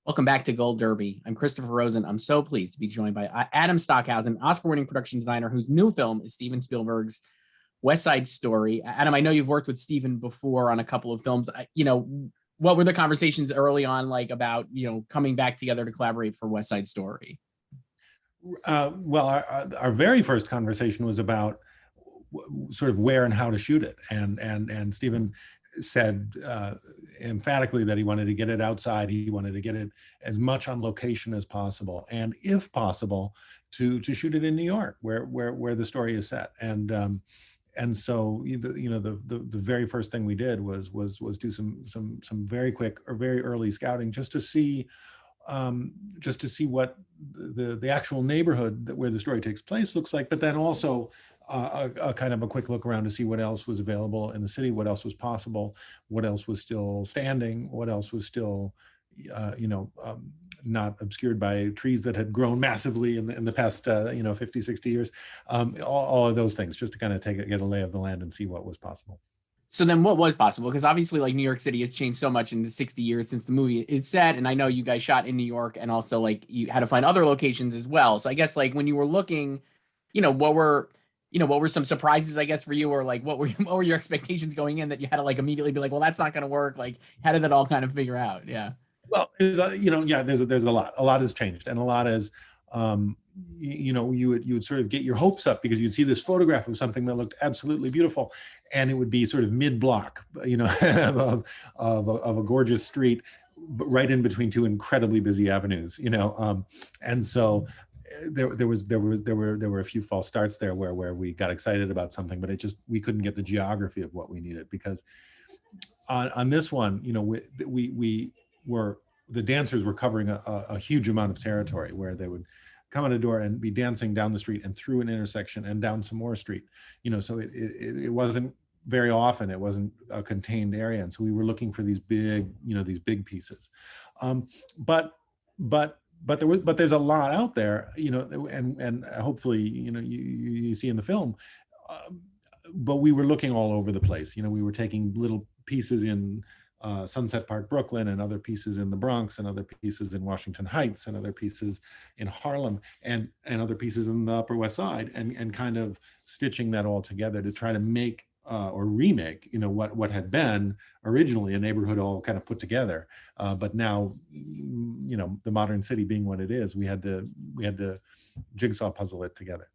Welcome back to Gold Derby. I'm Christopher Rosen. I'm so pleased to be joined by Adam Stockhausen, Oscar-winning production designer whose new film is Steven Spielberg's West Side Story. Adam, I know you've worked with Steven before on a couple of films. What were the conversations early on like about, coming back together to collaborate for West Side Story? Our very first conversation was about sort of where and how to shoot it, and Steven said emphatically that he wanted to get it outside. He wanted to get it as much on location as possible, and if possible, to shoot it in New York, where the story is set. And so the very first thing we did was do some very quick or very early scouting just to see what the actual neighborhood where the story takes place looks like, but then also a kind of a quick look around to see what else was available in the city, what else was possible, what else was still standing, what else was still, not obscured by trees that had grown massively in the past, 50, 60 years. All of those things, just to kind of get a lay of the land and see what was possible. So then what was possible? Because obviously like New York City has changed so much in the 60 years since the movie is set. And I know you guys shot in New York and also like you had to find other locations as well. So I guess like when you were looking, what were some surprises, I guess, for you, or like what were your expectations going in that you had to like immediately be like, well, that's not going to work. Like, how did that all kind of figure out? Yeah. Well, there's a lot. A lot has changed, and a lot is, you would sort of get your hopes up because you'd see this photograph of something that looked absolutely beautiful, and it would be sort of mid-block, of a gorgeous street, but right in between two incredibly busy avenues, and so there were a few false starts there where we got excited about something, but we couldn't get the geography of what we needed, because on this one, the dancers were covering a huge amount of territory where they would come in a door and be dancing down the street and through an intersection and down some more street, so it wasn't very often, it wasn't a contained area. And so we were looking for these big pieces. But there's a lot out there, and hopefully, you see in the film, but we were looking all over the place. We were taking little pieces in Sunset Park, Brooklyn, and other pieces in the Bronx, and other pieces in Washington Heights, and other pieces in Harlem, and other pieces in the Upper West Side, and kind of stitching that all together to try to make or remake, what had been originally a neighborhood all kind of put together, but now, the modern city being what it is, we had to jigsaw puzzle it together.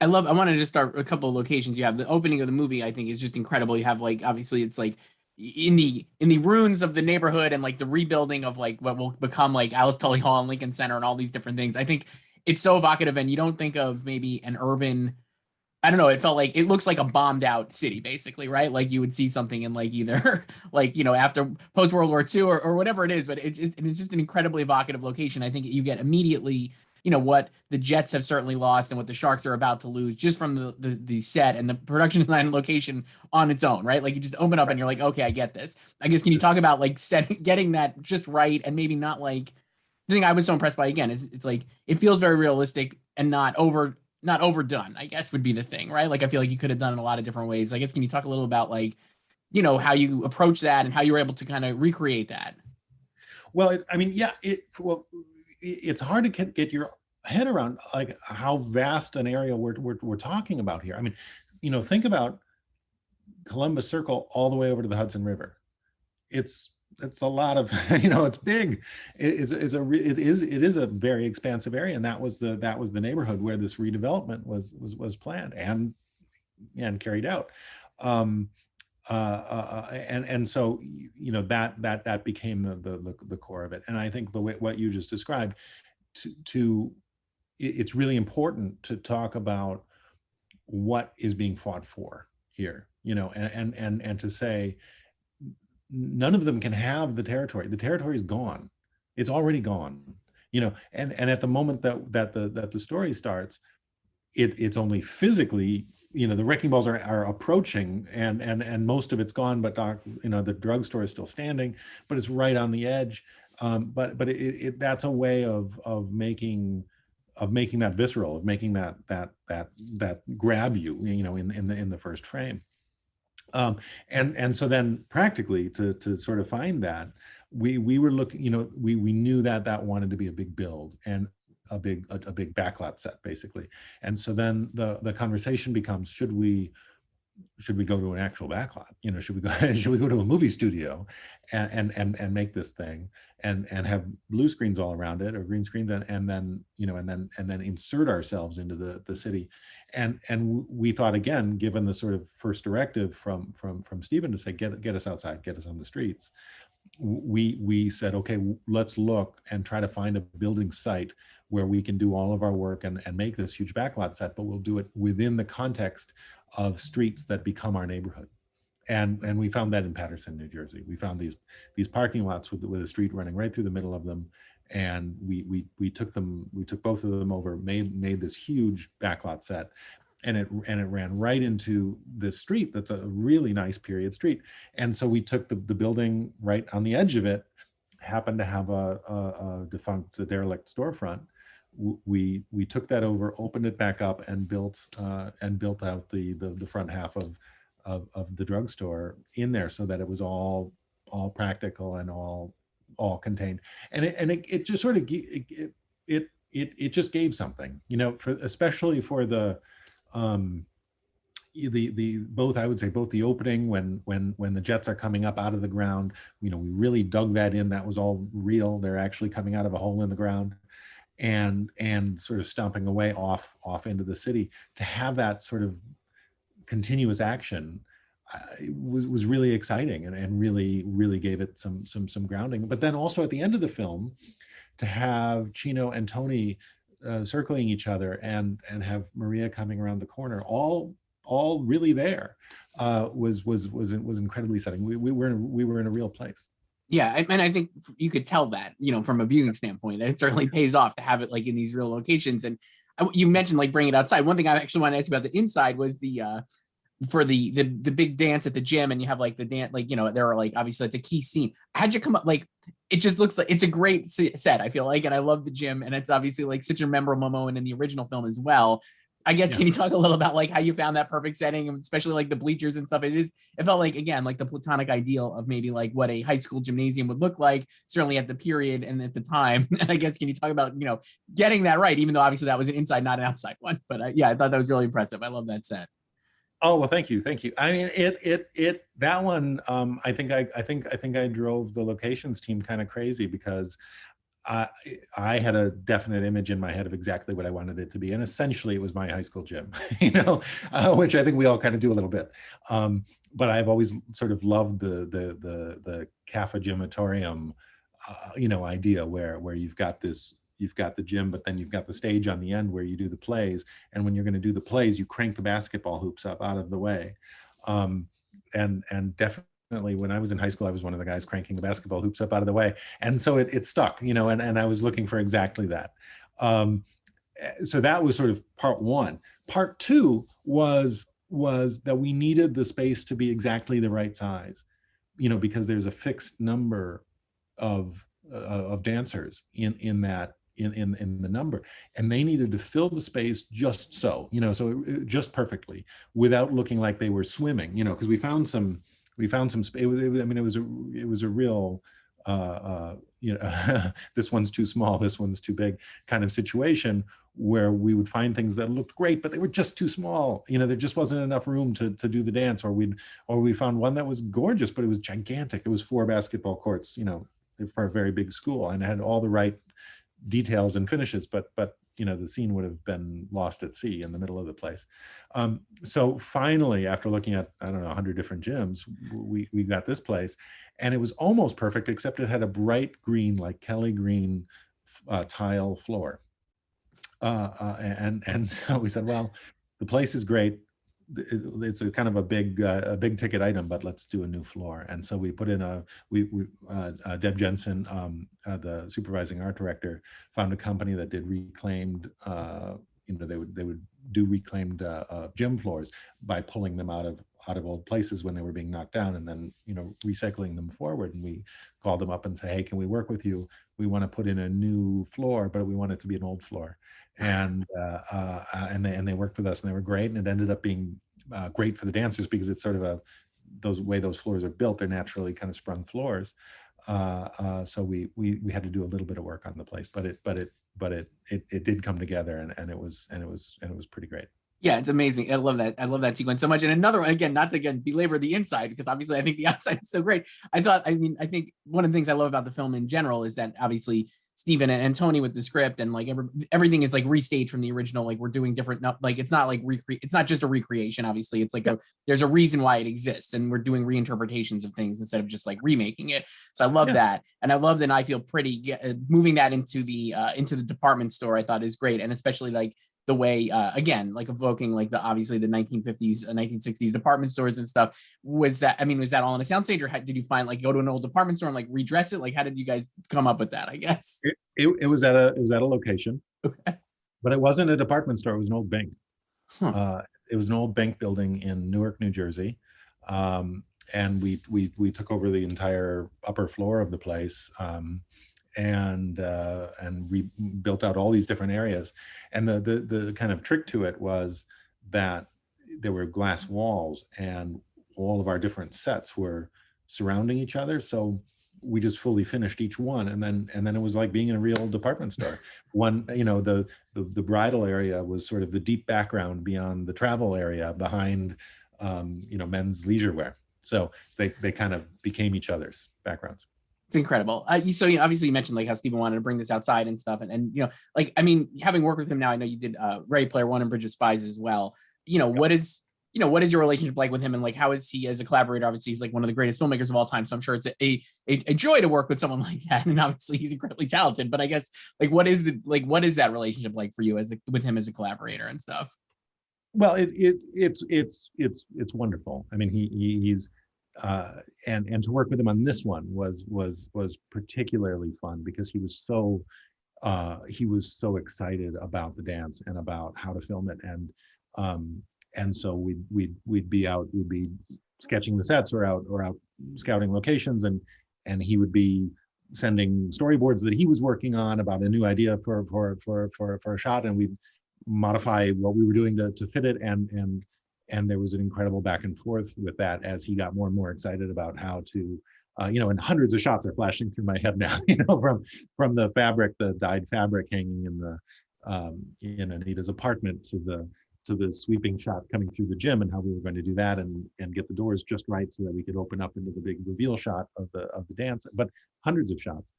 I want to just start a couple of locations. You have the opening of the movie, I think, is just incredible. You have like, obviously it's like in the ruins of the neighborhood and like the rebuilding of like what will become like Alice Tully Hall and Lincoln Center and all these different things. I think it's so evocative, and you don't think of maybe an urban, I don't know, it felt like it looks like a bombed out city, basically, right? Like you would see something in like either like, after post World War II or whatever it is, but it's just an incredibly evocative location. I think you get immediately, what the Jets have certainly lost and what the Sharks are about to lose just from the set and the production design and location on its own, right? Like you just open up and you're like, okay, I get this. I guess, can you talk about like getting that just right, and maybe not like, the thing I was so impressed by again is it's like, it feels very realistic and not overdone, I guess would be the thing, right? Like I feel like you could have done it in a lot of different ways. I guess, can you talk a little about like, how you approach that and how you were able to kind of recreate that? Well, it's hard to get your head around like how vast an area we're talking about here. I mean, think about Columbus Circle all the way over to the Hudson River. It's a lot of, it's big. It is a very expansive area, and that was the neighborhood where this redevelopment was planned and carried out. And so that became the core of it. And I think what you just described, it's really important to talk about what is being fought for here, and to say none of them can have the territory. The territory is gone. It's already gone, and at the moment that the story starts, it's only physically, the wrecking balls are approaching, and most of it's gone, but the drugstore is still standing, but it's right on the edge. But that's a way of making that visceral, of making that grab you, in the first frame. And so then practically to sort of find that, we were looking, we knew that wanted to be a big build and a big backlot set basically. And so then the conversation becomes, should we go to an actual backlot? Should we go should we go to a movie studio and make this thing and have blue screens all around it, or green screens, and then insert ourselves into the city. And we thought, again, given the sort of first directive from Steven to say, get us outside, get us on the streets, we said, okay, let's look and try to find a building site where we can do all of our work and make this huge backlot set, but we'll do it within the context of streets that become our neighborhood. And we found that in Paterson, New Jersey. We found these parking lots with a street running right through the middle of them. And we took both of them over, made this huge backlot set. And it ran right into this street that's a really nice period street. And so we took the building right on the edge of it, happened to have a defunct derelict storefront. We took that over, opened it back up, and built out the front half of the drugstore in there, so that it was all practical and all contained. And it just sort of it just gave something, especially for the both, I would say, both the opening when the jets are coming up out of the ground, we really dug that in. That was all real. They're actually coming out of a hole in the ground and sort of stomping away off into the city. To have that sort of continuous action was really exciting and really gave it some grounding. But then also at the end of the film, to have Chino and Tony circling each other and have Maria coming around the corner, all really there, was incredibly exciting. We were in a real place. Yeah, and I think you could tell that, from a viewing standpoint, that it certainly pays off to have it like in these real locations. And you mentioned like bring it outside. One thing I actually want to ask about the inside was for the big dance at the gym, and you have like the dance, like, there are like, obviously that's a key scene. How'd you come up? Like, it just looks like it's a great set, I feel like, and I love the gym, and it's obviously like such a memorable moment in the original film as well. I guess, yeah. Can you talk a little about like how you found that perfect setting, especially like the bleachers and stuff? It felt like, again, like the platonic ideal of maybe like what a high school gymnasium would look like, certainly at the period and at the time. And I guess, can you talk about, getting that right, even though obviously that was an inside, not an outside one, but yeah, I thought that was really impressive. I love that set. Oh, well, thank you. I mean, that one, I think I drove the locations team kind of crazy, because I had a definite image in my head of exactly what I wanted it to be, and essentially it was my high school gym, which I think we all kind of do a little bit. But I've always sort of loved the Café Gymatorium, idea where you've got the gym, but then you've got the stage on the end where you do the plays. And when you're going to do the plays, you crank the basketball hoops up out of the way. And definitely when I was in high school, I was one of the guys cranking the basketball hoops up out of the way. And so it stuck, and I was looking for exactly that. So that was sort of part one. Part two was that we needed the space to be exactly the right size, because there's a fixed number of dancers in the number, and they needed to fill the space just so, just perfectly, without looking like they were swimming, because we found some space. It was a real this one's too small, this one's too big kind of situation, where we would find things that looked great, but they were just too small. There just wasn't enough room to do the dance, or we found one that was gorgeous, but it was gigantic. It was 4 basketball courts, for a very big school, and had all the right details and finishes, but the scene would have been lost at sea in the middle of the place. So finally, after looking at, 100 different gyms, we got this place, and it was almost perfect, except it had a bright green, like Kelly green, tile floor. And so we said, well, the place is great. It's a kind of a big ticket item, but let's do a new floor. And so we put in Deb Jensen, the supervising art director, found a company that did reclaimed, they would do reclaimed gym floors by pulling them out of old places when they were being knocked down, and then recycling them forward. And we called them up and said, hey, can we work with you? We want to put in a new floor, but we want it to be an old floor. And they worked with us, and they were great. And it ended up being great for the dancers, because it's sort of those floors are built, they're naturally kind of sprung floors. So we had to do a little bit of work on the place, but it did come together, and it was pretty great. Yeah, it's amazing. I love that. I love that sequence so much. And another one, again, not to again belabor the inside, because obviously I think the outside is so great. I think one of the things I love about the film in general is that obviously Steven and Tony with the script and like everything is like restaged from the original. Like we're doing different, like it's not like it's not just a recreation. Obviously, it's like there's a reason why it exists, and we're doing reinterpretations of things instead of just like remaking it. So I love that, and I love that. I Feel Pretty moving that into the department store. I thought is great, and especially like the way again, like evoking like the obviously the 1950s 1960s department stores and stuff. Was that all on a soundstage, or did you find like go to an old department store and like redress it? Like how did you guys come up with that? I guess it was at a location. Okay. But it wasn't a department store, it was an old bank. Huh. It was an old bank building in Newark, New Jersey. And we took over the entire upper floor of the place. And we built out all these different areas, and the kind of trick to it was that there were glass walls, and all of our different sets were surrounding each other. So we just fully finished each one, and then it was like being in a real department store. One, the bridal area was sort of the deep background beyond the travel area behind, men's leisure wear. So they kind of became each other's backgrounds. It's incredible. So obviously you mentioned like how Steven wanted to bring this outside and stuff, and like I mean, having worked with him now, I know you did Ready Player One and Bridge of Spies as well. What is your relationship like with him, and like how is he as a collaborator? Obviously, he's like one of the greatest filmmakers of all time, so I'm sure it's a joy to work with someone like that. And obviously, he's incredibly talented. But I guess like what is that relationship like for you with him as a collaborator and stuff? Well, it's wonderful. I mean, he's and to work with him on this one was particularly fun, because he was so excited about the dance and about how to film it, and so we'd be sketching the sets or out scouting locations, and he would be sending storyboards that he was working on about a new idea for a shot, and we'd modify what we were doing to fit it, and there was an incredible back and forth with that as he got more and more excited about how to, and hundreds of shots are flashing through my head now, from the fabric, the dyed fabric hanging in in Anita's apartment to the sweeping shot coming through the gym, and how we were going to do that and get the doors just right so that we could open up into the big reveal shot of the dance, but hundreds of shots.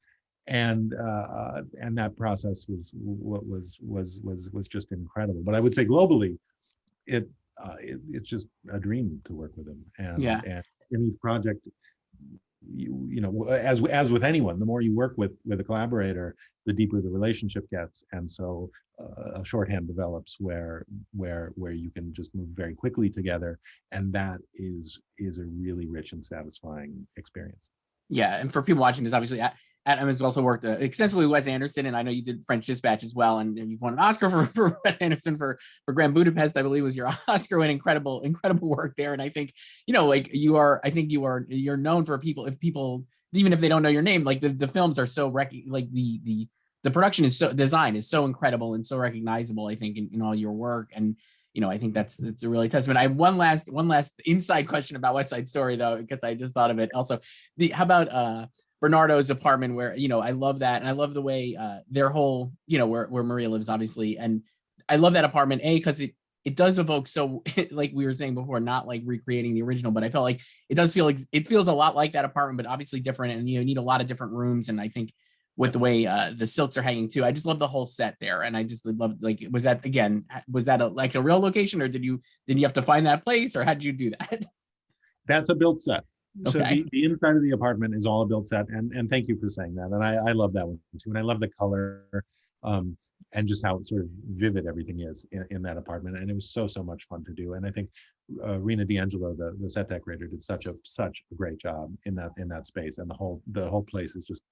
And that process was just incredible. But I would say globally, it's just a dream to work with him. And in each project, as with anyone, the more you work with a collaborator, the deeper the relationship gets, and so a shorthand develops where you can just move very quickly together, and that is a really rich and satisfying experience. Yeah, and for people watching this, obviously, Adam has also worked extensively with Wes Anderson, and I know you did French Dispatch as well, and you've won an Oscar for Wes Anderson for Grand Budapest, I believe was your Oscar, and incredible work there. And I think like you're known for people even if they don't know your name, like the films are so like the production is design is so incredible and so recognizable, I think, in all your work. And I think that's a really testament. I have one last inside question about West Side Story, though, because I just thought of it. Also, how about Bernardo's apartment, where I love that, and I love the way their whole where Maria lives, obviously, and I love that apartment because it does evoke, so like we were saying before, not like recreating the original, but I felt like it does feel like it feels a lot like that apartment, but obviously different, and you need a lot of different rooms, and I think with the way the silks are hanging too. I just love the whole set there, and I just love, like, was that like a real location, or did you have to find that place, or how did you do that? That's a built set. So Okay. the inside of the apartment is all a built set, and thank you for saying that. And I love that one too, and I love the color, and just how sort of vivid everything is in that apartment. And it was so much fun to do. And I think Rena D'Angelo, the set decorator, did such a great job in that space, and the whole place is just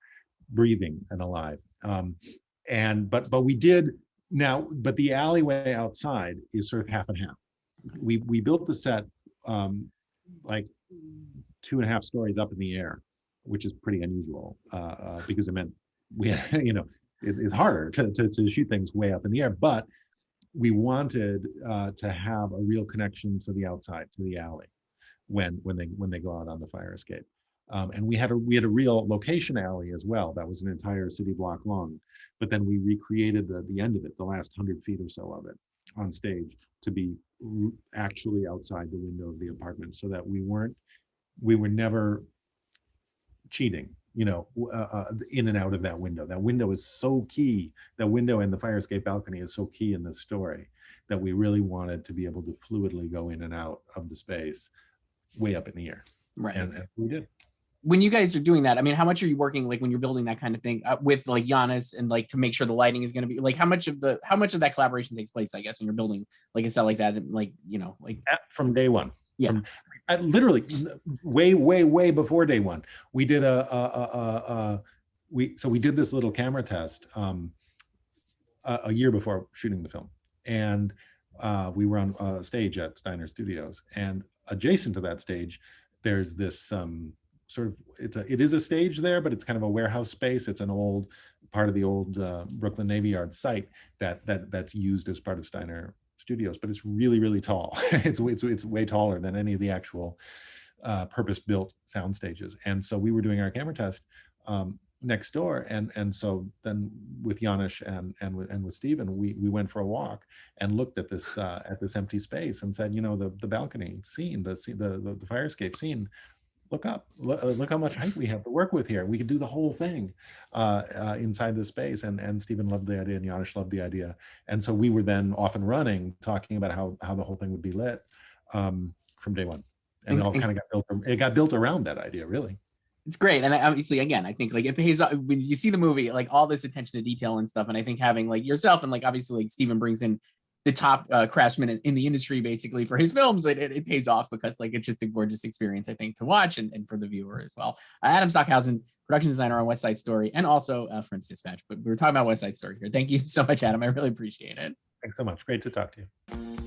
breathing and alive. But we did now, but the alleyway outside is sort of half and half. We built the set like 2.5 stories up in the air, which is pretty unusual because it meant we had, it's harder to shoot things way up in the air, but we wanted to have a real connection to the outside, to the alley when they go out on the fire escape. And we had a real location alley as well. That was an entire city block long. But then we recreated the end of it, the last 100 feet or so of it, on stage to be actually outside the window of the apartment, so that we were never cheating, in and out of that window. That window is so key. That window and the fire escape balcony is so key in this story that we really wanted to be able to fluidly go in and out of the space way up in the air. Right. And we did. When you guys are doing that, I mean, how much are you working, like when you're building that kind of thing with like Giannis, and like to make sure the lighting is going to be like, how much of that collaboration takes place, I guess, when you're building like a set like that, and like, From day one. Yeah. Literally way before day one. We did we did this little camera test a year before shooting the film. And we were on a stage at Steiner Studios, and adjacent to that stage, there's this it is a stage there, but it's kind of a warehouse space. It's an old part of the old Brooklyn Navy Yard site that's used as part of Steiner Studios, but it's really tall. it's way taller than any of the actual purpose-built sound stages. And so we were doing our camera test next door, and so then with Janusz and with Steven, we went for a walk and looked at this empty space and said, the balcony scene, the fire escape scene, look up, look how much height we have to work with here. We could do the whole thing inside this space. And Steven loved the idea, and Janusz loved the idea. And so we were then off and running, talking about how the whole thing would be lit from day one. And it all kind of got built. It got built around that idea, really. It's great. And obviously, again, I think like it pays off when you see the movie, like all this attention to detail and stuff. And I think having like yourself and like obviously like Steven brings in the top craftsman in the industry basically for his films, it pays off, because like it's just a gorgeous experience, I think, to watch and for the viewer as well. Adam Stockhausen, production designer on West Side Story, and also French Dispatch. But we were talking about West Side Story here. Thank you so much, Adam. I really appreciate it. Thanks so much. Great to talk to you.